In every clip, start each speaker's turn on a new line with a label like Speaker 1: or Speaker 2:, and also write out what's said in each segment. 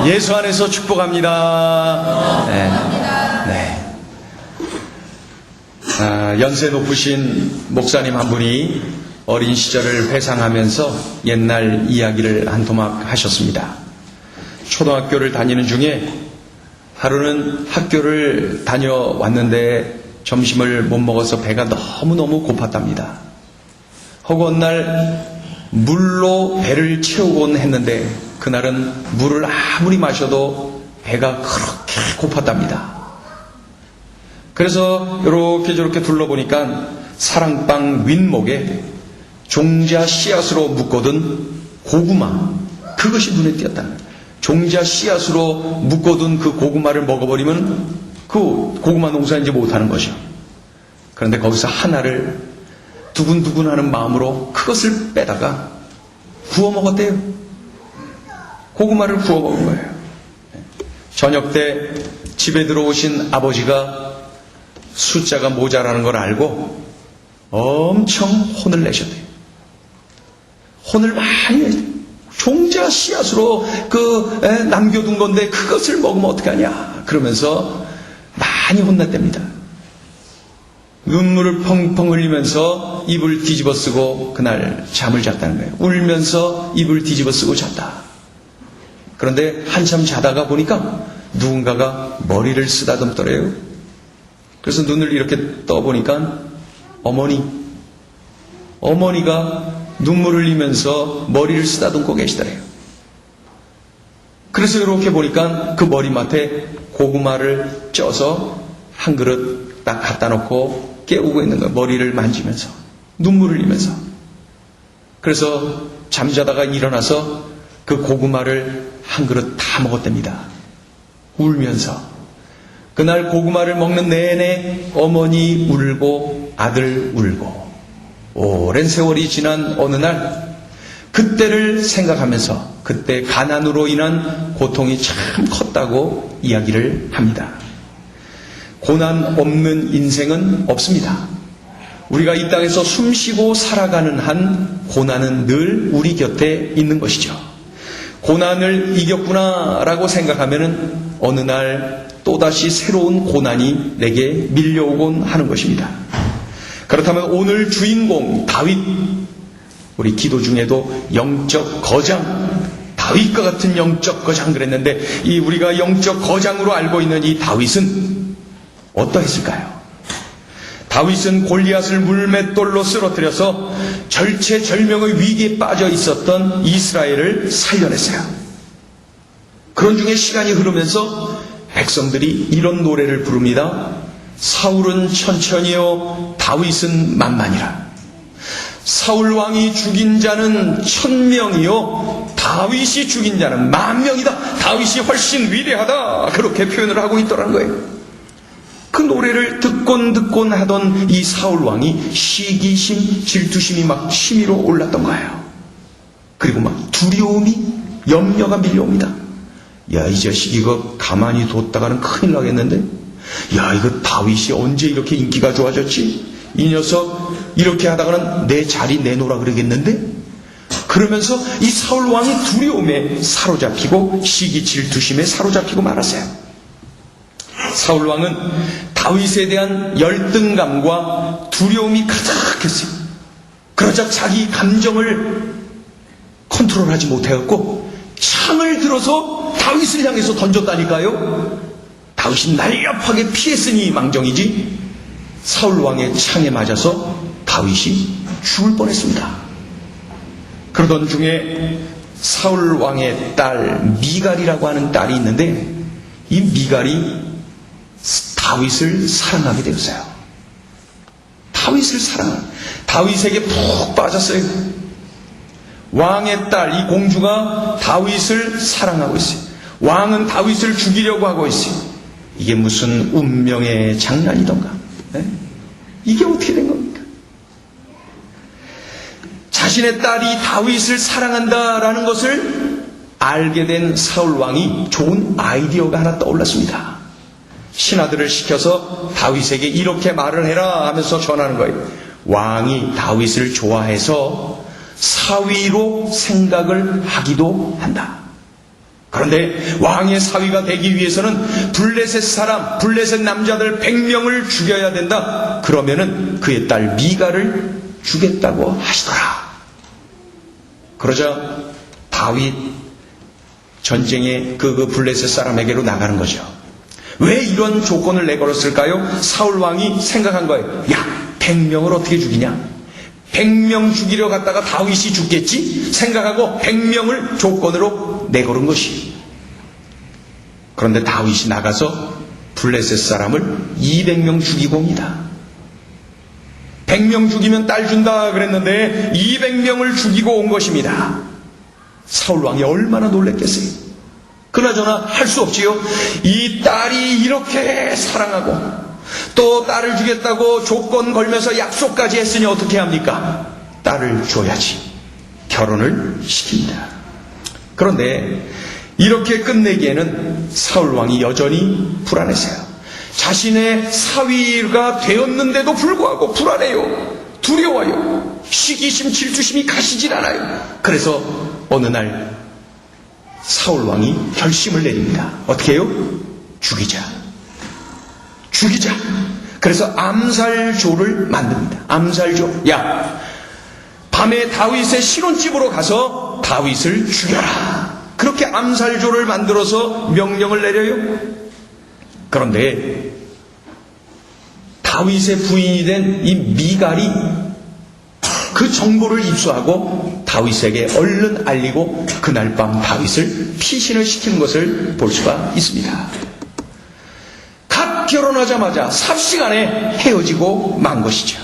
Speaker 1: 예수 안에서 축복합니다. 네. 연세 높으신 목사님 한 분이 어린 시절을 회상하면서 옛날 이야기를 한 토막 하셨습니다. 초등학교를 다니는 중에 하루는 학교를 다녀왔는데 점심을 못 먹어서 배가 너무너무 고팠답니다. 허구 어느 날 물로 배를 채우곤 했는데 그날은 물을 아무리 마셔도 배가 그렇게 고팠답니다. 그래서 이렇게 저렇게 둘러보니까 사랑방 윗목에 종자 씨앗으로 묶어둔 고구마, 그것이 눈에 띄었다는 거예요. 종자 씨앗으로 묶어둔 그 고구마를 먹어버리면 그 고구마 농사 이제 못하는 것이요. 그런데 거기서 하나를 두근두근하는 마음으로 그것을 빼다가 구워 먹었대요. 고구마를 구워 먹은 거예요. 저녁 때 집에 들어오신 아버지가 숫자가 모자라는 걸 알고 엄청 혼을 내셨대요. 혼을 많이 내셨대요. 종자 씨앗으로 남겨둔 건데 그것을 먹으면 어떡하냐 그러면서 많이 혼났답니다. 눈물을 펑펑 흘리면서 입을 뒤집어 쓰고 그날 잠을 잤다는 거예요. 울면서 입을 뒤집어 쓰고 잤다. 그런데 한참 자다가 보니까 누군가가 머리를 쓰다듬더래요. 그래서 눈을 이렇게 떠보니까 어머니가 눈물 흘리면서 머리를 쓰다듬고 계시더래요. 그래서 이렇게 보니까 그 머리맡에 고구마를 쪄서 한 그릇 딱 갖다 놓고 깨우고 있는 거예요. 머리를 만지면서 눈물 흘리면서. 그래서 잠자다가 일어나서 그 고구마를 한 그릇 다 먹었답니다. 울면서. 그날 고구마를 먹는 내내 어머니 울고 아들 울고 오랜 세월이 지난 어느 날 그때를 생각하면서 그때 가난으로 인한 고통이 참 컸다고 이야기를 합니다. 고난 없는 인생은 없습니다. 우리가 이 땅에서 숨쉬고 살아가는 한 고난은 늘 우리 곁에 있는 것이죠. 고난을 이겼구나라고 생각하면 어느 날 또다시 새로운 고난이 내게 밀려오곤 하는 것입니다. 그렇다면 오늘 주인공 다윗, 우리 기도 중에도 영적 거장, 다윗과 같은 영적 거장 그랬는데 이 우리가 영적 거장으로 알고 있는 이 다윗은 어떠했을까요? 다윗은 골리앗을 물맷돌로 쓰러뜨려서 절체절명의 위기에 빠져 있었던 이스라엘을 살려냈어요. 그런 중에 시간이 흐르면서 백성들이 이런 노래를 부릅니다. 사울은 천천히요 다윗은 만만이라. 사울 왕이 죽인 자는 1000명이요 다윗이 죽인 자는 10,000명이다. 다윗이 훨씬 위대하다. 그렇게 표현을 하고 있더라는 거예요. 그 노래를 듣곤 하던 이 사울 왕이 시기심, 질투심이 막 치밀어 올랐던 거예요. 그리고 막 두려움이, 염려가 밀려옵니다. 야, 이 자식 이거 가만히 뒀다가는 큰일 나겠는데? 야, 이거 다윗이 언제 이렇게 인기가 좋아졌지? 이 녀석 이렇게 하다가는 내 자리 내놓으라 그러겠는데? 그러면서 이 사울 왕이 두려움에 사로잡히고 시기 질투심에 사로잡히고 말았어요. 사울 왕은 다윗에 대한 열등감과 두려움이 가득했어요. 그러자 자기 감정을 컨트롤하지 못해갖고 창을 들어서 다윗을 향해서 던졌다니까요. 다윗이 날렵하게 피했으니 망정이지 사울 왕의 창에 맞아서 다윗이 죽을 뻔했습니다. 그러던 중에 사울 왕의 딸 미갈이라고 하는 딸이 있는데 이 미갈이 다윗을 사랑하게 되었어요. 다윗에게 푹 빠졌어요. 왕의 딸, 이 공주가 다윗을 사랑하고 있어요. 왕은 다윗을 죽이려고 하고 있어요. 이게 무슨 운명의 장난이던가? 네? 이게 어떻게 된 겁니까? 자신의 딸이 다윗을 사랑한다라는 것을 알게 된 사울 왕이 좋은 아이디어가 하나 떠올랐습니다. 신하들을 시켜서 다윗에게 이렇게 말을 해라 하면서 전하는 거예요. 왕이 다윗을 좋아해서 사위로 생각을 하기도 한다. 그런데 왕의 사위가 되기 위해서는 블레셋 사람, 블레셋 남자들 100명을 죽여야 된다. 그러면은 그의 딸 미갈을 주겠다고 하시더라. 그러자 다윗 전쟁에 그 블레셋 사람에게로 나가는 거죠. 왜 이런 조건을 내걸었을까요? 사울 왕이 생각한 거예요. 야, 100명을 어떻게 죽이냐? 100명 죽이려 갔다가 다윗이 죽겠지? 생각하고 100명을 조건으로 내걸은 것이. 그런데 다윗이 나가서 블레셋 사람을 200명 죽이고 옵니다. 100명 죽이면 딸 준다 그랬는데 200명을 죽이고 온 것입니다. 사울 왕이 얼마나 놀랬겠어요. 그나저나 할 수 없지요. 이 딸이 이렇게 사랑하고 또 딸을 주겠다고 조건 걸면서 약속까지 했으니 어떻게 합니까? 딸을 줘야지. 결혼을 시킵니다. 그런데 이렇게 끝내기에는 사울 왕이 여전히 불안했어요. 자신의 사위가 되었는데도 불구하고 불안해요. 두려워요. 시기심, 질투심이 가시질 않아요. 그래서 어느 날 사울 왕이 결심을 내립니다. 어떻게 해요? 죽이자. 그래서 암살조를 만듭니다. 암살조. 야, 밤에 다윗의 신혼집으로 가서 다윗을 죽여라. 그렇게 암살조를 만들어서 명령을 내려요. 그런데 다윗의 부인이 된 이 미갈이 그 정보를 입수하고 다윗에게 얼른 알리고 그날 밤 다윗을 피신을 시키는 것을 볼 수가 있습니다. 갓 결혼하자마자 삽시간에 헤어지고 만 것이죠.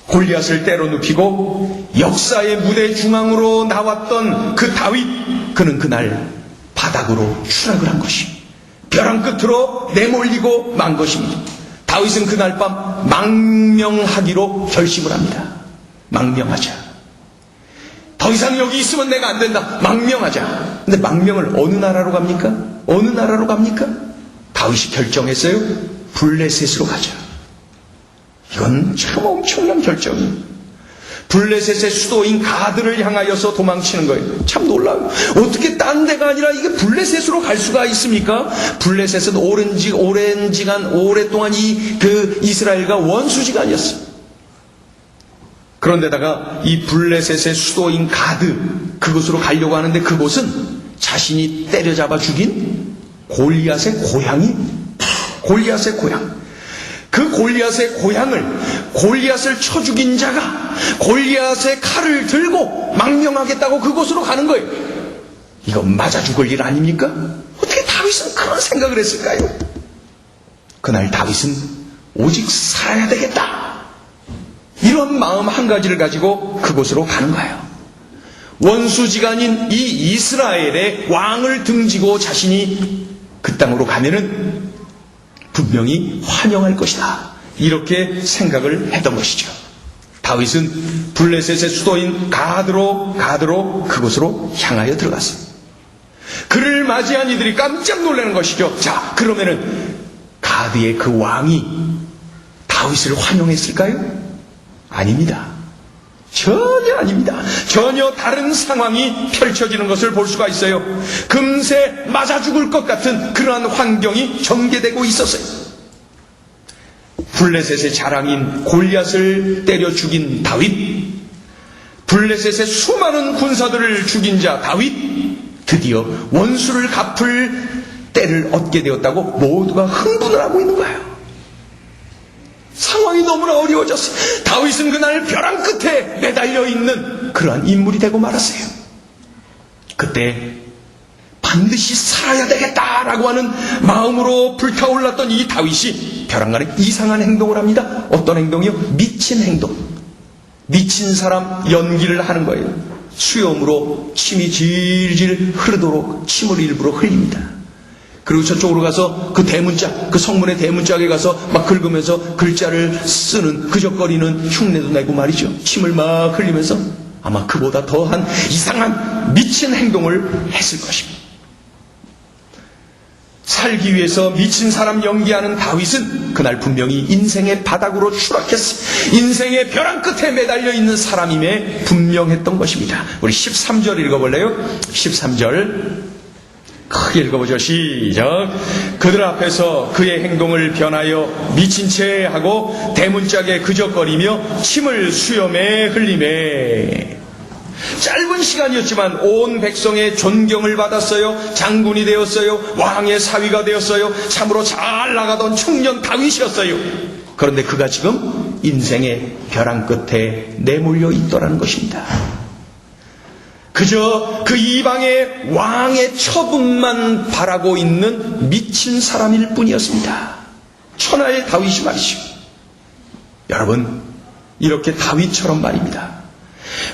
Speaker 1: 골리앗을 때려 눕히고 역사의 무대 중앙으로 나왔던 그 다윗, 그는 그날 바닥으로 추락을 한 것이, 벼랑 끝으로 내몰리고 만 것입니다. 다윗은 그날 밤 망명하기로 결심을 합니다. 망명하자. 더 이상 여기 있으면 내가 안 된다. 망명하자. 근데 망명을 어느 나라로 갑니까? 다윗이 결정했어요. 블레셋으로 가자. 이건 참 엄청난 결정이에요. 블레셋의 수도인 가드를 향하여서 도망치는 거예요. 참 놀라워요. 어떻게 딴 데가 아니라 이게 블레셋으로 갈 수가 있습니까? 블레셋은 오랫동안 이스라엘과 원수지간이었어요. 그런데다가 이 블레셋의 수도인 가드, 그곳으로 가려고 하는데 그곳은 자신이 때려잡아 죽인 골리앗의 고향. 그 골리앗의 고향을, 골리앗을 쳐 죽인 자가 골리앗의 칼을 들고 망명하겠다고 그곳으로 가는 거예요. 이거 맞아 죽을 일 아닙니까? 어떻게 다윗은 그런 생각을 했을까요? 그날 다윗은 오직 살아야 되겠다, 이런 마음 한 가지를 가지고 그곳으로 가는 거예요. 원수지간인 이 이스라엘의 왕을 등지고 자신이 그 땅으로 가면은 분명히 환영할 것이다, 이렇게 생각을 했던 것이죠. 다윗은 블레셋의 수도인 가드로 그곳으로 향하여 들어갔습니다. 그를 맞이한 이들이 깜짝 놀라는 것이죠. 자, 그러면은 가드의 그 왕이 다윗을 환영했을까요? 아닙니다. 전혀 아닙니다. 전혀 다른 상황이 펼쳐지는 것을 볼 수가 있어요. 금세 맞아 죽을 것 같은 그러한 환경이 전개되고 있었어요. 블레셋의 자랑인 골리앗을 때려 죽인 다윗, 블레셋의 수많은 군사들을 죽인 자 다윗, 드디어 원수를 갚을 때를 얻게 되었다고 모두가 흥분을 하고 있는 거예요. 상황이 너무나 어려워졌어요. 다윗은 그날 벼랑 끝에 매달려 있는 그러한 인물이 되고 말았어요. 그때 반드시 살아야 되겠다라고 하는 마음으로 불타올랐던 이 다윗이 벼랑간에 이상한 행동을 합니다. 어떤 행동이요? 미친 행동. 미친 사람 연기를 하는 거예요. 수염으로 침이 질질 흐르도록 침을 일부러 흘립니다. 그리고 저쪽으로 가서 그 대문짝, 그 성문의 대문짝에 가서 막 긁으면서 글자를 쓰는, 그적거리는 흉내도 내고 말이죠. 침을 막 흘리면서 아마 그보다 더한 이상한 미친 행동을 했을 것입니다. 살기 위해서 미친 사람 연기하는 다윗은 그날 분명히 인생의 바닥으로 추락했어. 인생의 벼랑 끝에 매달려 있는 사람임에 분명했던 것입니다. 우리 13절 읽어볼래요? 13절 크게 읽어보죠. 시작. 그들 앞에서 그의 행동을 변하여 미친 채 하고 대문짝에 그적거리며 침을 수염에 흘리매. 짧은 시간이었지만 온 백성의 존경을 받았어요. 장군이 되었어요. 왕의 사위가 되었어요. 참으로 잘 나가던 청년 다윗이었어요. 그런데 그가 지금 인생의 벼랑 끝에 내몰려 있더라는 것입니다. 그저 그 이방의 왕의 처분만 바라고 있는 미친 사람일 뿐이었습니다. 천하의 다윗이 말이죠. 여러분, 이렇게 다윗처럼 말입니다.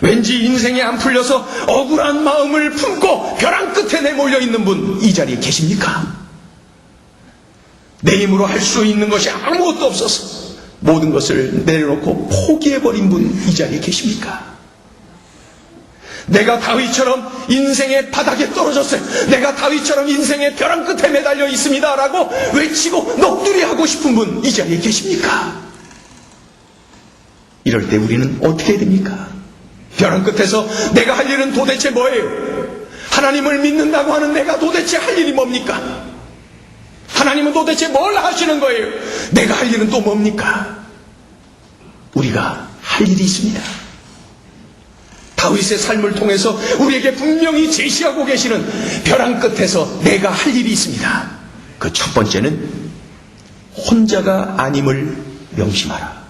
Speaker 1: 왠지 인생이 안 풀려서 억울한 마음을 품고 벼랑 끝에 내몰려 있는 분 이 자리에 계십니까? 내 힘으로 할 수 있는 것이 아무것도 없어서 모든 것을 내려놓고 포기해버린 분 이 자리에 계십니까? 내가 다윗처럼 인생의 바닥에 떨어졌어요. 내가 다윗처럼 인생의 벼랑 끝에 매달려 있습니다 라고 외치고 넋두리 하고 싶은 분 이 자리에 계십니까? 이럴 때 우리는 어떻게 해야 됩니까? 벼랑 끝에서 내가 할 일은 도대체 뭐예요? 하나님을 믿는다고 하는 내가 도대체 할 일이 뭡니까? 하나님은 도대체 뭘 하시는 거예요? 내가 할 일은 또 뭡니까? 우리가 할 일이 있습니다. 다윗의 삶을 통해서 우리에게 분명히 제시하고 계시는 벼랑 끝에서 내가 할 일이 있습니다. 그 첫 번째는 혼자가 아님을 명심하라.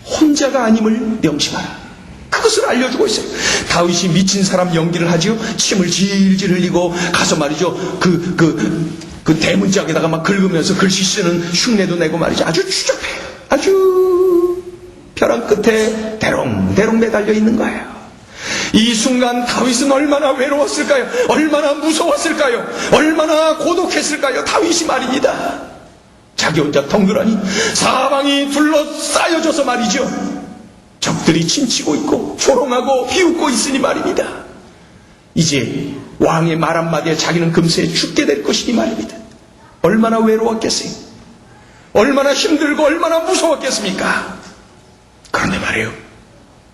Speaker 1: 혼자가 아님을 명심하라. 그것을 알려주고 있어요. 다윗이 미친 사람 연기를 하지요. 침을 질질 흘리고 가서 말이죠. 그 대문짝에다가 막 긁으면서 글씨 쓰는 흉내도 내고 말이죠. 아주 추잡해요. 아주 벼랑 끝에 대롱대롱 매달려 있는 거예요. 이 순간 다윗은 얼마나 외로웠을까요? 얼마나 무서웠을까요? 얼마나 고독했을까요? 다윗이 말입니다. 자기 혼자 덩그러니 사방이 둘러싸여져서 말이죠. 적들이 침치고 있고 조롱하고 비웃고 있으니 말입니다. 이제 왕의 말 한마디에 자기는 금세 죽게 될 것이니 말입니다. 얼마나 외로웠겠어요? 얼마나 힘들고 얼마나 무서웠겠습니까? 그런데 말이에요.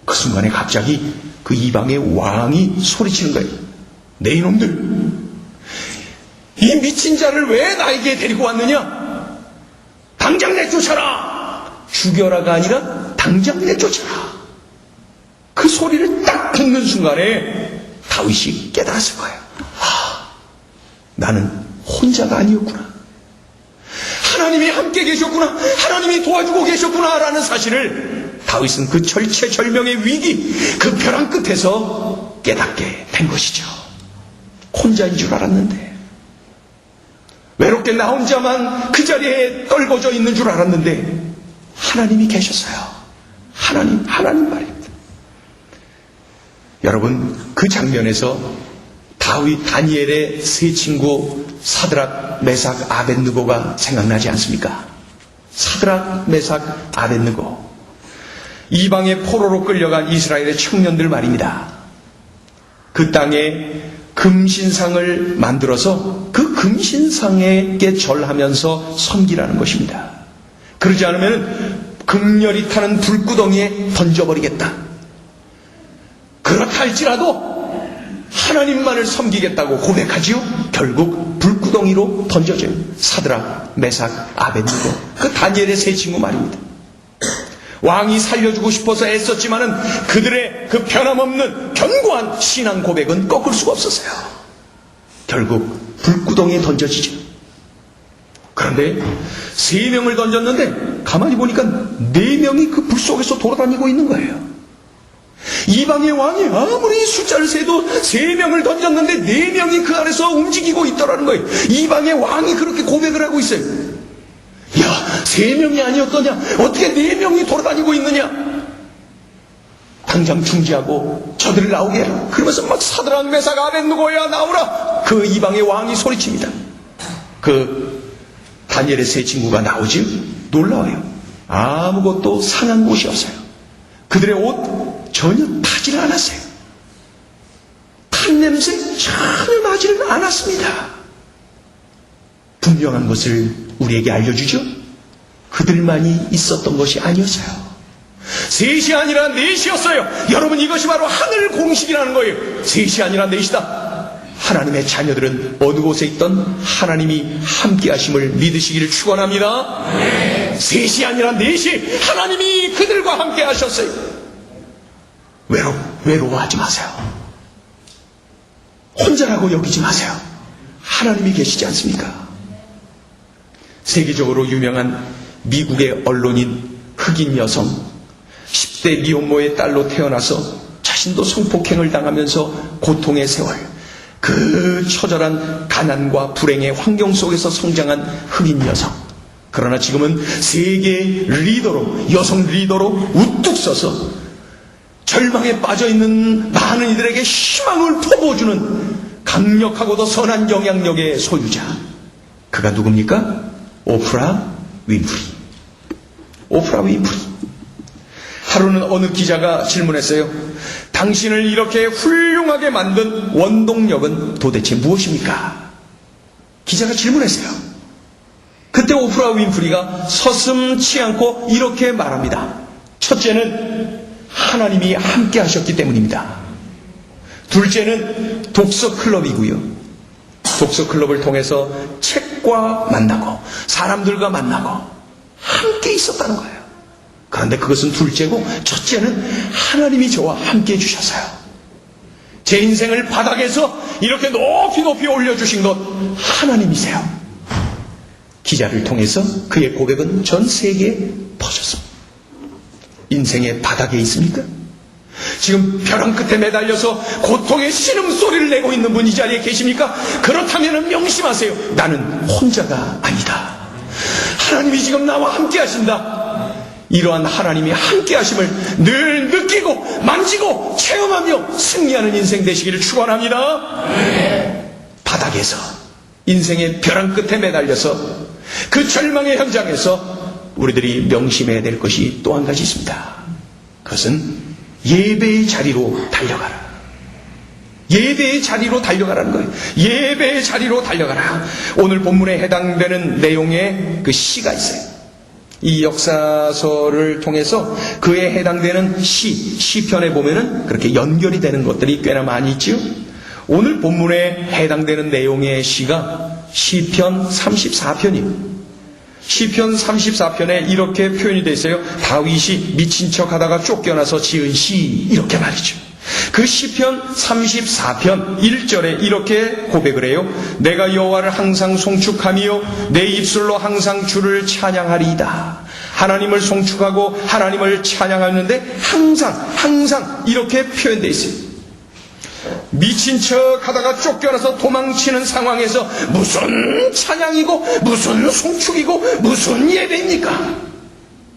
Speaker 1: 그 순간에 갑자기 그 이방의 왕이 소리치는 거예요. 내 이놈들, 이 미친 자를 왜 나에게 데리고 왔느냐? 당장 내쫓아라! 죽여라가 아니라 당장 내쫓아라. 그 소리를 딱 듣는 순간에 다윗이 깨달았을 거예요. 나는 혼자가 아니었구나. 하나님이 함께 계셨구나. 하나님이 도와주고 계셨구나 라는 사실을 다윗은 그 절체절명의 위기, 그 벼랑 끝에서 깨닫게 된 것이죠. 혼자인 줄 알았는데, 외롭게 나 혼자만 그 자리에 떨궈져 있는 줄 알았는데 하나님이 계셨어요. 하나님 말입니다. 여러분, 그 장면에서 다니엘의 세 친구 사드락, 메삭, 아벳느고가 생각나지 않습니까? 사드락, 메삭, 아벳느고, 이방의 포로로 끌려간 이스라엘의 청년들 말입니다. 그 땅에 금신상을 만들어서 그 금신상에게 절하면서 섬기라는 것입니다. 그러지 않으면 극렬히 타는 불구덩이에 던져버리겠다. 그렇다 할지라도 하나님만을 섬기겠다고 고백하지요. 결국 불구덩이로 던져져요. 사드락, 메삭, 아벳느고, 그 다니엘의 세 친구 말입니다. 왕이 살려주고 싶어서 애썼지만은 그들의 그 변함없는 견고한 신앙 고백은 꺾을 수가 없었어요. 결국 불구덩이에 던져지죠. 그런데 3명을 던졌는데 가만히 보니까 4명이 그 불 속에서 돌아다니고 있는 거예요. 이방의 왕이 아무리 숫자를 세도 3명을 던졌는데 4명이 그 안에서 움직이고 있더라는 거예요. 이방의 왕이 그렇게 고백을 하고 있어요. 야, 3명이 아니었더냐? 어떻게 4명이 돌아다니고 있느냐? 당장 중지하고 저들을 나오게 해라. 그러면서 막 사드락, 메삭, 아벳느고야 나오라. 그 이방의 왕이 소리칩니다. 그 다니엘의 세 친구가 나오지 놀라워요. 아무것도 상한 곳이 없어요. 그들의 옷 전혀 타지를 않았어요. 탄 냄새 전혀 나지를 않았습니다. 분명한 것을 우리에게 알려주죠. 그들만이 있었던 것이 아니었어요. 셋이 아니라 넷이었어요. 여러분, 이것이 바로 하늘 공식이라는 거예요. 셋이 아니라 넷이다. 하나님의 자녀들은 어느 곳에 있던 하나님이 함께 하심을 믿으시기를 축원합니다. 셋이 아니라 넷이 하나님이 그들과 함께 하셨어요. 외로워하지 마세요. 혼자라고 여기지 마세요. 하나님이 계시지 않습니까? 세계적으로 유명한 미국의 언론인 흑인 여성, 10대 미혼모의 딸로 태어나서 자신도 성폭행을 당하면서 고통의 세월, 그 처절한 가난과 불행의 환경 속에서 성장한 흑인 여성. 그러나 지금은 세계 리더로, 여성 리더로 우뚝 서서 절망에 빠져있는 많은 이들에게 희망을 퍼부어주는 강력하고도 선한 영향력의 소유자. 그가 누굽니까? 오프라 윈프리. 오프라 윈프리. 하루는 어느 기자가 질문했어요. 당신을 이렇게 훌륭하게 만든 원동력은 도대체 무엇입니까? 기자가 질문했어요. 그때 오프라 윈프리가 서슴지 않고 이렇게 말합니다. 첫째는 하나님이 함께 하셨기 때문입니다. 둘째는 독서 클럽이고요. 독서 클럽을 통해서 책과 만나고 사람들과 만나고 함께 있었다는 거예요. 그런데 그것은 둘째고, 첫째는 하나님이 저와 함께 해주셨어요. 제 인생을 바닥에서 이렇게 높이 높이 올려주신 것 하나님이세요. 기자를 통해서 그의 고백은 전 세계에 퍼졌습니다. 인생의 바닥에 있습니까? 지금 벼랑 끝에 매달려서 고통의 신음소리를 내고 있는 분 이 자리에 계십니까? 그렇다면 명심하세요. 나는 혼자가 아니다. 하나님이 지금 나와 함께 하신다. 이러한 하나님이 함께 하심을 늘 느끼고 만지고 체험하며 승리하는 인생 되시기를 축원합니다. 바닥에서, 인생의 벼랑 끝에 매달려서 그 절망의 현장에서 우리들이 명심해야 될 것이 또 한 가지 있습니다. 그것은 예배의 자리로 달려가라. 예배의 자리로 달려가라는 거예요. 예배의 자리로 달려가라. 오늘 본문에 해당되는 내용의 그 시가 있어요. 이 역사서를 통해서 그에 해당되는 시편에 보면은 그렇게 연결이 되는 것들이 꽤나 많이 있지요. 오늘 본문에 해당되는 내용의 시가 시편 34편이에요. 시편 34편에 이렇게 표현이 되어 있어요. 다윗이 미친 척 하다가 쫓겨나서 지은 시, 이렇게 말이죠. 그 시편 34편 1절에 이렇게 고백을 해요. 내가 여호와를 항상 송축하며 내 입술로 항상 주를 찬양하리이다. 하나님을 송축하고 하나님을 찬양하는데 항상 이렇게 표현되어 있어요. 미친 척 하다가 쫓겨나서 도망치는 상황에서 무슨 찬양이고 무슨 송축이고 무슨 예배입니까?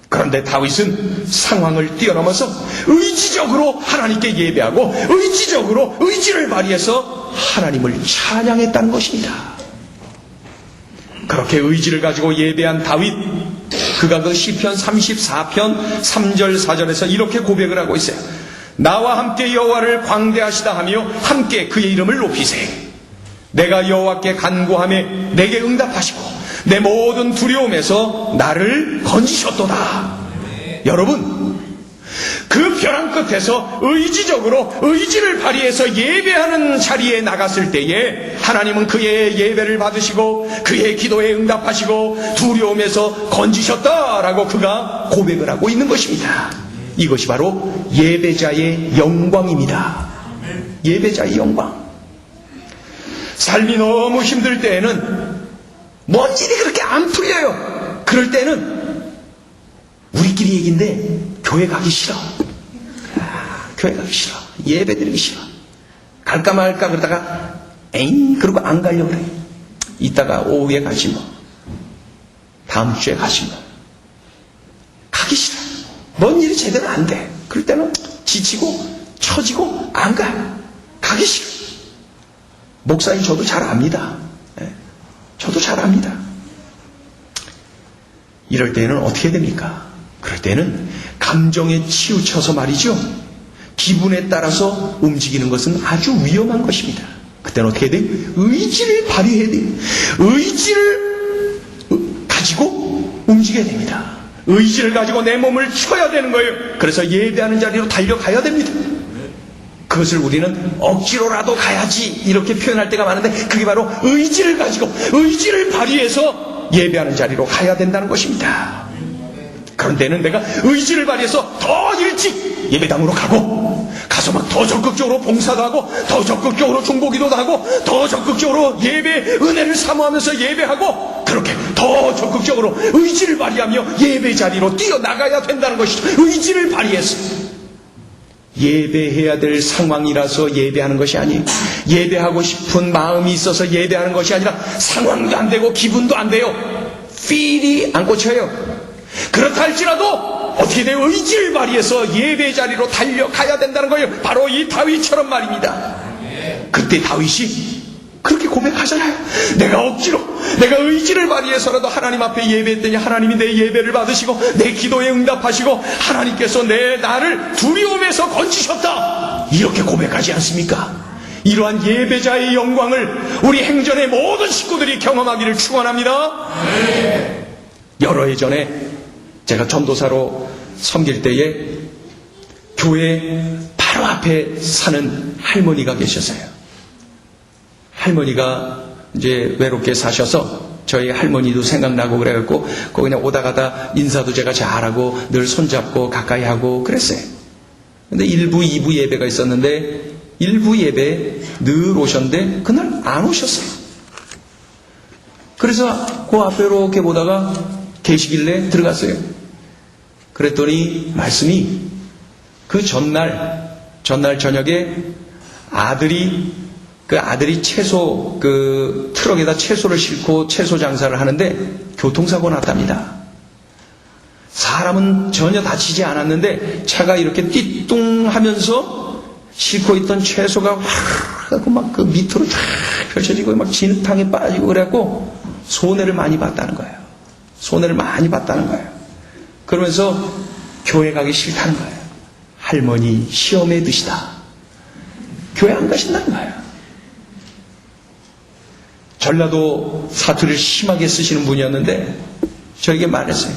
Speaker 1: 그런데 다윗은 상황을 뛰어넘어서 의지적으로 하나님께 예배하고 의지적으로 의지를 발휘해서 하나님을 찬양했다는 것입니다. 그렇게 의지를 가지고 예배한 다윗, 그가 그 시편 34편 3절 4절에서 이렇게 고백을 하고 있어요. 나와 함께 여호와를 광대하시다 하며 함께 그의 이름을 높이세. 내가 여호와께 간구하며 내게 응답하시고 내 모든 두려움에서 나를 건지셨도다. 여러분, 그 벼랑 끝에서 의지적으로 의지를 발휘해서 예배하는 자리에 나갔을 때에 하나님은 그의 예배를 받으시고 그의 기도에 응답하시고 두려움에서 건지셨다라고 그가 고백을 하고 있는 것입니다. 이것이 바로 예배자의 영광입니다. 예배자의 영광. 삶이 너무 힘들 때에는 뭔 일이 그렇게 안 풀려요. 그럴 때는 우리끼리 얘기인데 교회 가기 싫어. 교회 가기 싫어. 예배 드리기 싫어. 갈까 말까 그러다가 에잉 그러고 안 가려고 그래. 이따가 오후에 가지 뭐. 다음 주에 가지 뭐. 가기 싫어. 뭔 일이 제대로 안 돼. 그럴 때는 지치고 처지고 안 가. 가기 싫어. 목사님 저도 잘 압니다. 저도 잘 압니다. 이럴 때는 어떻게 됩니까? 그럴 때는 감정에 치우쳐서 말이죠. 기분에 따라서 움직이는 것은 아주 위험한 것입니다. 그때는 어떻게 해야 돼요? 의지를 발휘해야 돼요. 의지를 의지게 됩니다. 의지를 가지고 내 몸을 쳐야 되는 거예요. 그래서 예배하는 자리로 달려가야 됩니다. 그것을 우리는 억지로라도 가야지 이렇게 표현할 때가 많은데, 그게 바로 의지를 가지고 의지를 발휘해서 예배하는 자리로 가야 된다는 것입니다. 그런데는 내가 의지를 발휘해서 더 일찍 예배당으로 가서 막 더 적극적으로 봉사도 하고, 더 적극적으로 중보기도도 하고, 더 적극적으로 예배 은혜를 사모하면서 예배하고, 그렇게 더 적극적으로 의지를 발휘하며 예배 자리로 뛰어나가야 된다는 것이죠. 의지를 발휘해서 예배해야 될 상황이라서 예배하는 것이 아니에요. 예배하고 싶은 마음이 있어서 예배하는 것이 아니라 상황도 안 되고 기분도 안 돼요. 필이 안 꽂혀요. 그렇다 할지라도 어떻게 돼요? 의지를 발휘해서 예배 자리로 달려가야 된다는 거예요. 바로 이 다윗처럼 말입니다. 그때 다윗이 그렇게 고백하잖아요. 내가 억지로, 내가 의지를 발휘해서라도 하나님 앞에 예배했더니 하나님이 내 예배를 받으시고 내 기도에 응답하시고 하나님께서 나를 두려움에서 건지셨다, 이렇게 고백하지 않습니까? 이러한 예배자의 영광을 우리 행전의 모든 식구들이 경험하기를 축원합니다. 여러 해 전에 제가 전도사로 섬길 때에 교회 바로 앞에 사는 할머니가 계셨어요. 할머니가 이제 외롭게 사셔서 저희 할머니도 생각나고 그래갖고 거기 그냥 오다 가다 인사도 제가 잘하고 늘 손잡고 가까이 하고 그랬어요. 근데 1부, 2부 예배가 있었는데 1부 예배 늘 오셨는데 그날 안 오셨어요. 그래서 그 앞에 이렇게 보다가 계시길래 들어갔어요. 그랬더니 말씀이 그 전날 저녁에 아들이 채소 트럭에다 채소를 싣고 채소 장사를 하는데 교통사고 났답니다. 사람은 전혀 다치지 않았는데 차가 이렇게 띠뚱하면서 싣고 있던 채소가 확 막 그 밑으로 쫙 펼쳐지고 막 진흙탕에 빠지고 그래갖고 손해를 많이 봤다는 거예요. 그러면서 교회 가기 싫다는 거예요. 할머니 시험에 드시다. 교회 안 가신다는 거예요. 전라도 사투리를 심하게 쓰시는 분이었는데 저에게 말했어요.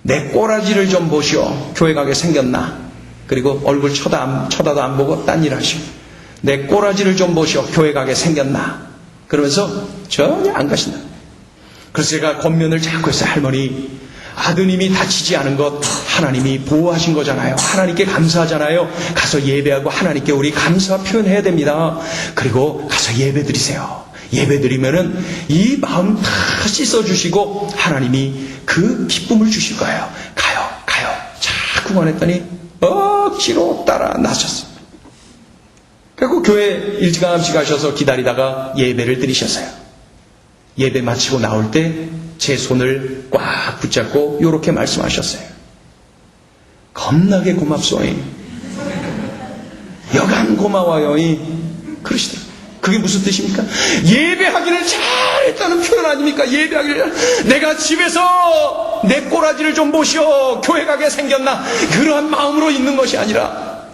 Speaker 1: 내 꼬라지를 좀 보시오. 교회 가게 생겼나? 그리고 얼굴 쳐다도 안 보고 딴 일 하시오. 내 꼬라지를 좀 보시오. 교회 가게 생겼나? 그러면서 전혀 안 가신다. 그래서 제가 겉면을 자꾸 했어요. 할머니, 아드님이 다치지 않은 것 하나님이 보호하신 거잖아요. 하나님께 감사하잖아요. 가서 예배하고 하나님께 우리 감사 표현해야 됩니다. 그리고 가서 예배 드리세요. 예배 드리면은 이 마음 다 씻어주시고 하나님이 그 기쁨을 주실 거예요. 가요. 자꾸 권했더니 억지로 따라 나셨어요. 그리고 교회 일찌감치 가셔서 기다리다가 예배를 드리셨어요. 예배 마치고 나올 때 제 손을 꽉 붙잡고 이렇게 말씀하셨어요. 겁나게 고맙소이. 여간 고마워요이. 그러시더라고요. 그게 무슨 뜻입니까? 예배하기를 잘했다는 표현 아닙니까? 예배하기를, 내가 집에서 내 꼬라지를 좀 보시오. 교회 가게 생겼나? 그러한 마음으로 있는 것이 아니라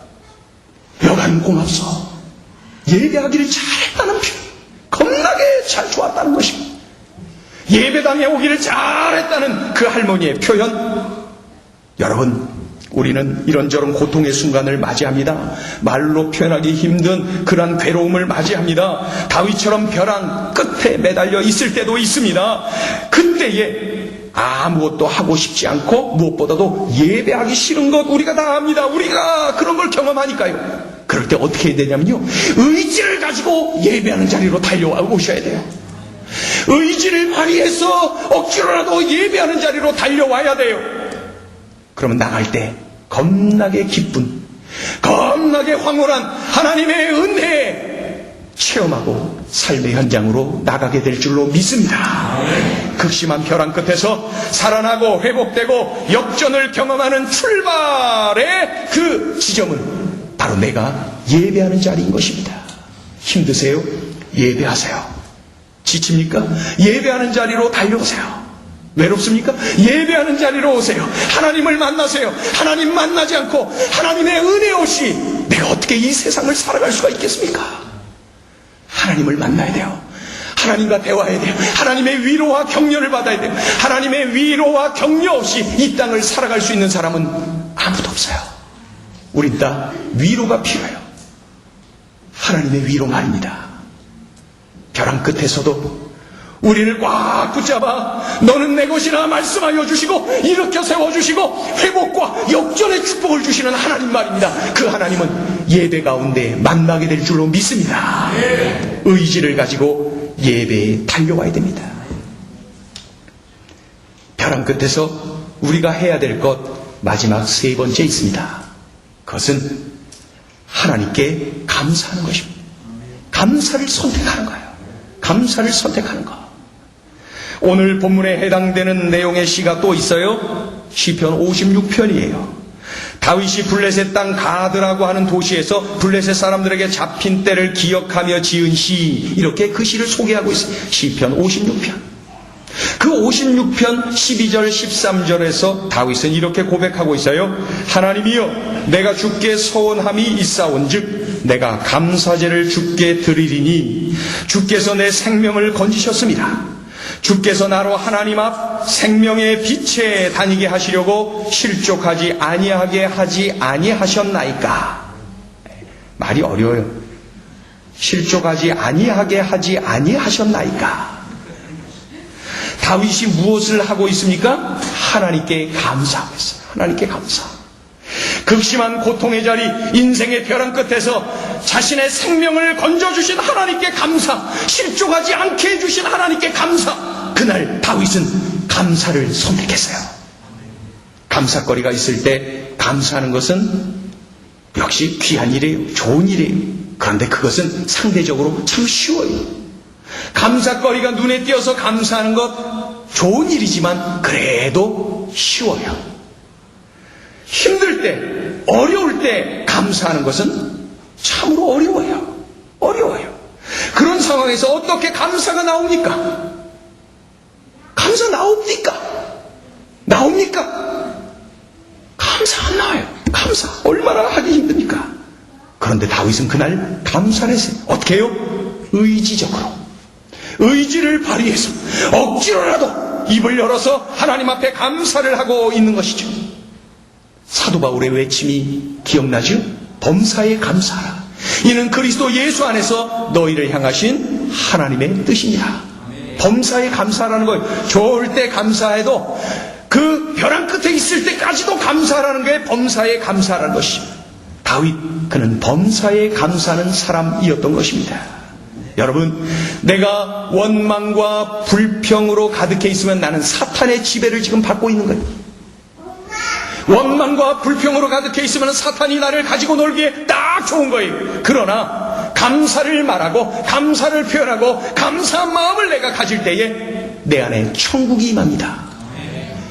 Speaker 1: 여간 고맙소. 예배하기를 잘했다는 표현. 겁나게 잘 좋았다는 것입니다. 예배당에 오기를 잘했다는 그 할머니의 표현. 여러분, 우리는 이런저런 고통의 순간을 맞이합니다. 말로 표현하기 힘든 그러한 괴로움을 맞이합니다. 다윗처럼 벼랑 끝에 매달려 있을 때도 있습니다. 그때에 아무것도 하고 싶지 않고 무엇보다도 예배하기 싫은 것 우리가 다 압니다. 우리가 그런 걸 경험하니까요. 그럴 때 어떻게 해야 되냐면요, 의지를 가지고 예배하는 자리로 달려오셔야 돼요. 의지를 발휘해서 억지로라도 예배하는 자리로 달려와야 돼요. 그러면 나갈 때 겁나게 기쁜, 겁나게 황홀한 하나님의 은혜 체험하고 삶의 현장으로 나가게 될 줄로 믿습니다. 극심한 벼랑 끝에서 살아나고 회복되고 역전을 경험하는 출발의 그 지점은 바로 내가 예배하는 자리인 것입니다. 힘드세요? 예배하세요. 지칩니까? 예배하는 자리로 달려오세요. 외롭습니까? 예배하는 자리로 오세요. 하나님을 만나세요. 하나님 만나지 않고 하나님의 은혜 없이 내가 어떻게 이 세상을 살아갈 수가 있겠습니까? 하나님을 만나야 돼요. 하나님과 대화해야 돼요. 하나님의 위로와 격려를 받아야 돼요. 하나님의 위로와 격려 없이 이 땅을 살아갈 수 있는 사람은 아무도 없어요. 우린 다 위로가 필요해요. 하나님의 위로 말입니다. 벼랑 끝에서도 우리를 꽉 붙잡아 너는 내 것이라 말씀하여 주시고 일으켜 세워주시고 회복과 역전의 축복을 주시는 하나님 말입니다. 그 하나님은 예배 가운데 만나게 될 줄로 믿습니다. 의지를 가지고 예배에 달려와야 됩니다. 벼랑 끝에서 우리가 해야 될 것 마지막 세 번째 있습니다. 그것은 하나님께 감사하는 것입니다. 감사를 선택하는 거예요. 감사를 선택하는 거. 오늘 본문에 해당되는 내용의 시가 또 있어요. 시편 56편이에요. 다윗이 블레셋 땅 가드라고 하는 도시에서 블레셋 사람들에게 잡힌 때를 기억하며 지은 시, 이렇게 그 시를 소개하고 있어요. 시편 56편. 그 56편 12절 13절에서 다윗은 이렇게 고백하고 있어요. 하나님이여, 내가 주께 서원함이 있사온즉 내가 감사제를 주께 드리리니 주께서 내 생명을 건지셨습니다. 주께서 나로 하나님 앞 생명의 빛에 다니게 하시려고 실족하지 아니하게 하지 아니하셨나이까. 말이 어려워요. 실족하지 아니하게 하지 아니하셨나이까. 다윗이 무엇을 하고 있습니까? 하나님께 감사하고 있어요. 하나님께 감사. 극심한 고통의 자리, 인생의 벼랑 끝에서 자신의 생명을 건져주신 하나님께 감사, 실족하지 않게 해주신 하나님께 감사. 그날 다윗은 감사를 선택했어요. 감사거리가 있을 때 감사하는 것은 역시 귀한 일이에요. 좋은 일이에요. 그런데 그것은 상대적으로 참 쉬워요. 감사거리가 눈에 띄어서 감사하는 것 좋은 일이지만 그래도 쉬워요. 힘들 때, 어려울 때 감사하는 것은 참으로 어려워요. 어려워요. 그런 상황에서 어떻게 감사가 나옵니까? 감사 나옵니까? 나옵니까? 감사 안 나와요. 감사 얼마나 하기 힘듭니까? 그런데 다윗은 그날 감사를 했어요. 어떻게 해요? 의지적으로. 의지를 발휘해서 억지로라도 입을 열어서 하나님 앞에 감사를 하고 있는 것이죠. 사도 바울의 외침이 기억나죠? 범사에 감사하라. 이는 그리스도 예수 안에서 너희를 향하신 하나님의 뜻입니다. 범사에 감사하라는 거예요. 좋을 때 감사해도 그 벼랑 끝에 있을 때까지도 감사하라는 게 범사에 감사하라는 것입니다. 다윗, 그는 범사에 감사하는 사람이었던 것입니다. 여러분, 내가 원망과 불평으로 가득해 있으면 나는 사탄의 지배를 지금 받고 있는 거예요. 원망과 불평으로 가득해 있으면 사탄이 나를 가지고 놀기에 딱 좋은 거예요. 그러나 감사를 말하고 감사를 표현하고 감사한 마음을 내가 가질 때에 내 안에 천국이 임합니다.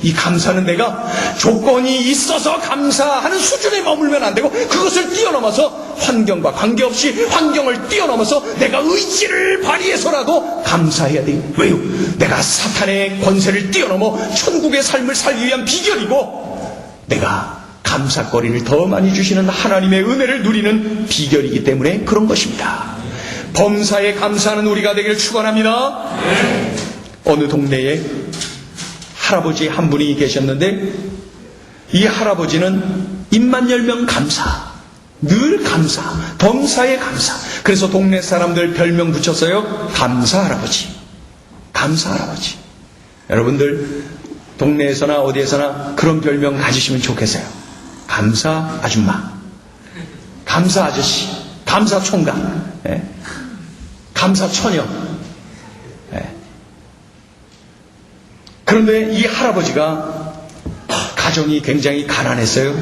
Speaker 1: 이 감사는 내가 조건이 있어서 감사하는 수준에 머물면 안 되고 그것을 뛰어넘어서 환경과 관계없이 환경을 뛰어넘어서 내가 의지를 발휘해서라도 감사해야 돼요. 왜요? 내가 사탄의 권세를 뛰어넘어 천국의 삶을 살기 위한 비결이고 내가 감사거리를 더 많이 주시는 하나님의 은혜를 누리는 비결이기 때문에 그런 것입니다. 범사에 감사하는 우리가 되기를 축원합니다. 어느 동네에 할아버지 한 분이 계셨는데 이 할아버지는 입만 열면 감사, 늘 감사, 범사에 감사. 그래서 동네 사람들 별명 붙였어요. 감사 할아버지. 감사 할아버지. 여러분들 동네에서나 어디에서나 그런 별명 가지시면 좋겠어요. 감사 아줌마, 감사 아저씨, 감사 총각, 감사 처녀. 그런데 이 할아버지가 가정이 굉장히 가난했어요.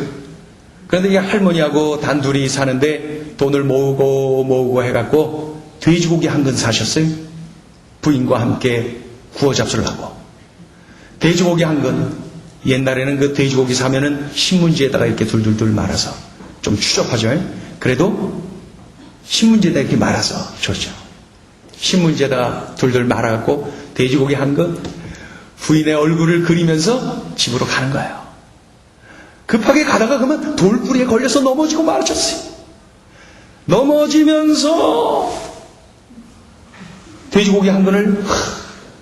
Speaker 1: 그런데 이 할머니하고 단둘이 사는데 돈을 모으고 해갖고 돼지고기 한 근 사셨어요. 부인과 함께 구워 잡수를 하고. 돼지고기 한 근, 옛날에는 그 돼지고기 사면은 신문지에다가 이렇게 둘둘둘 말아서 좀 추접하죠. 그래도 신문지에다 이렇게 말아서 줬죠. 신문지에다가 둘둘 말아갖고 돼지고기 한 근, 부인의 얼굴을 그리면서 집으로 가는 거예요. 급하게 가다가 그러면 돌뿌리에 걸려서 넘어지고 말아쳤어요. 넘어지면서 돼지고기 한 근을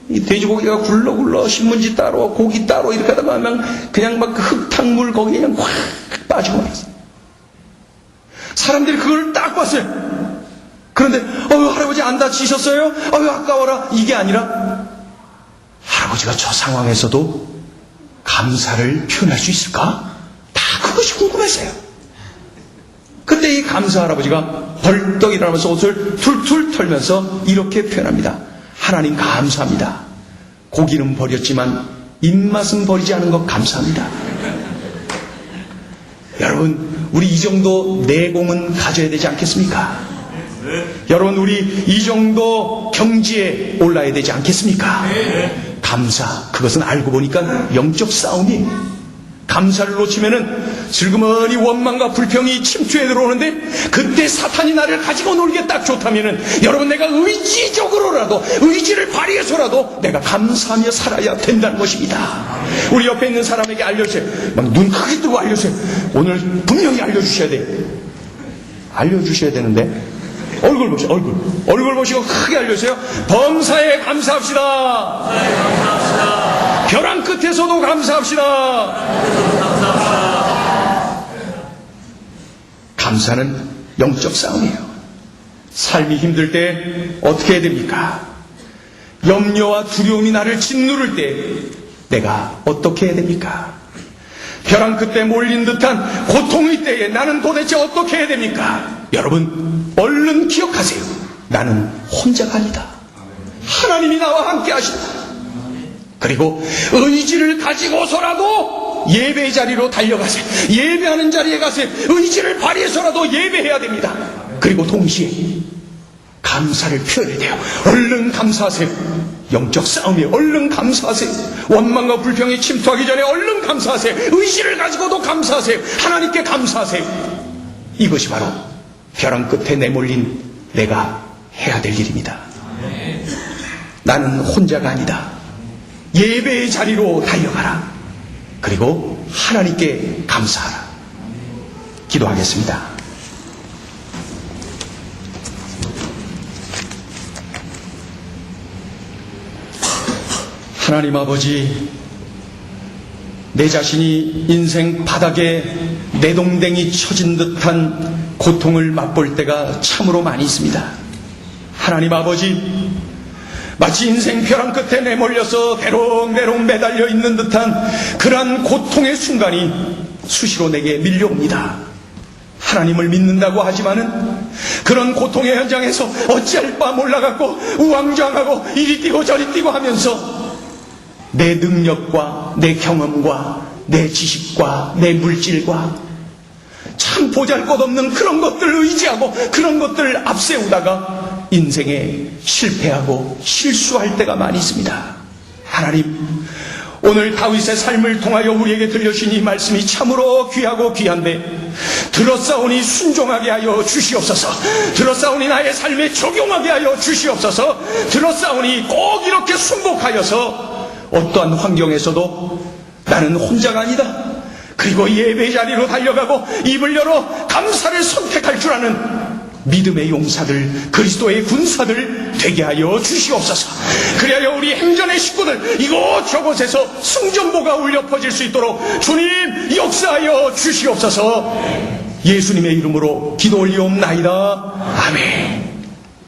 Speaker 1: 이 돼지고기가 굴러굴러 신문지 따로 고기 따로 이렇게 하다 보면 그냥 막 그 흙탕물 거기에 그냥 확 빠지고 말았어요. 사람들이 그걸 딱 봤어요. 그런데 할아버지 안 다치셨어요? 아까워라. 이게 아니라 할아버지가 저 상황에서도 감사를 표현할 수 있을까? 다 그것이 궁금했어요. 그때 이 감사 할아버지가 벌떡 일어나면서 옷을 툴툴 털면서 이렇게 표현합니다. 하나님 감사합니다. 고기는 버렸지만 입맛은 버리지 않은 것 감사합니다. 여러분, 우리 이 정도 내공은 가져야 되지 않겠습니까? 여러분, 우리 이 정도 경지에 올라야 되지 않겠습니까? 감사, 그것은 알고 보니까 영적 싸움이에요. 감사를 놓치면은 슬그머니 원망과 불평이 침투해 들어오는데, 그때 사탄이 나를 가지고 놀기에 딱 좋다면은, 여러분, 내가 의지적으로라도 의지를 발휘해서라도 내가 감사하며 살아야 된다는 것입니다. 우리 옆에 있는 사람에게 알려주세요. 막 눈 크게 뜨고 알려주세요. 오늘 분명히 알려주셔야 돼요. 알려주셔야 되는데 얼굴 보시고, 얼굴 보시고 크게 알려주세요. 범사에 감사합시다. 벼랑 끝에서도 감사합시다. 감사는 영적 싸움이에요. 삶이 힘들 때 어떻게 해야 됩니까? 염려와 두려움이 나를 짓누를 때 내가 어떻게 해야 됩니까? 벼랑 끝에 몰린 듯한 고통의 때에 나는 도대체 어떻게 해야 됩니까? 여러분, 얼른 기억하세요. 나는 혼자가 아니다. 하나님이 나와 함께 하신다. 그리고 의지를 가지고서라도 예배 자리로 달려가세요. 예배하는 자리에 가세요. 의지를 발휘해서라도 예배해야 됩니다. 그리고 동시에 감사를 표현해야 돼요. 얼른 감사하세요. 영적 싸움이에요. 얼른 감사하세요. 원망과 불평이 침투하기 전에 얼른 감사하세요. 의지를 가지고도 감사하세요. 하나님께 감사하세요. 이것이 바로 벼랑 끝에 내몰린 내가 해야 될 일입니다. 나는 혼자가 아니다. 예배의 자리로 달려가라. 그리고 하나님께 감사하라. 기도하겠습니다. 하나님 아버지, 내 자신이 인생 바닥에 내동댕이 쳐진 듯한 고통을 맛볼 때가 참으로 많이 있습니다. 하나님 아버지, 마치 인생 벼랑 끝에 내몰려서 대롱대롱 매달려 있는 듯한 그러한 고통의 순간이 수시로 내게 밀려옵니다. 하나님을 믿는다고 하지만은 그런 고통의 현장에서 어찌할 바 몰라갖고 우왕좌왕하고 이리 뛰고 저리 뛰고 하면서 내 능력과 내 경험과 내 지식과 내 물질과 참 보잘것없는 그런 것들 의지하고 그런 것들 앞세우다가 인생에 실패하고 실수할 때가 많이 있습니다. 하나님, 오늘 다윗의 삶을 통하여 우리에게 들려주신 이 말씀이 참으로 귀하고 귀한데, 들었사오니 순종하게 하여 주시옵소서. 들었사오니 나의 삶에 적용하게 하여 주시옵소서. 들었사오니 꼭 이렇게 순복하여서 어떠한 환경에서도 나는 혼자가 아니다. 그리고 예배 자리로 달려가고 입을 열어 감사를 선택할 줄 아는 믿음의 용사들, 그리스도의 군사들 되게 하여 주시옵소서. 그리하여 우리 행전의 식구들 이곳저곳에서 승전보가 울려 퍼질 수 있도록 주님 역사하여 주시옵소서. 예수님의 이름으로 기도 올리옵나이다. 아멘.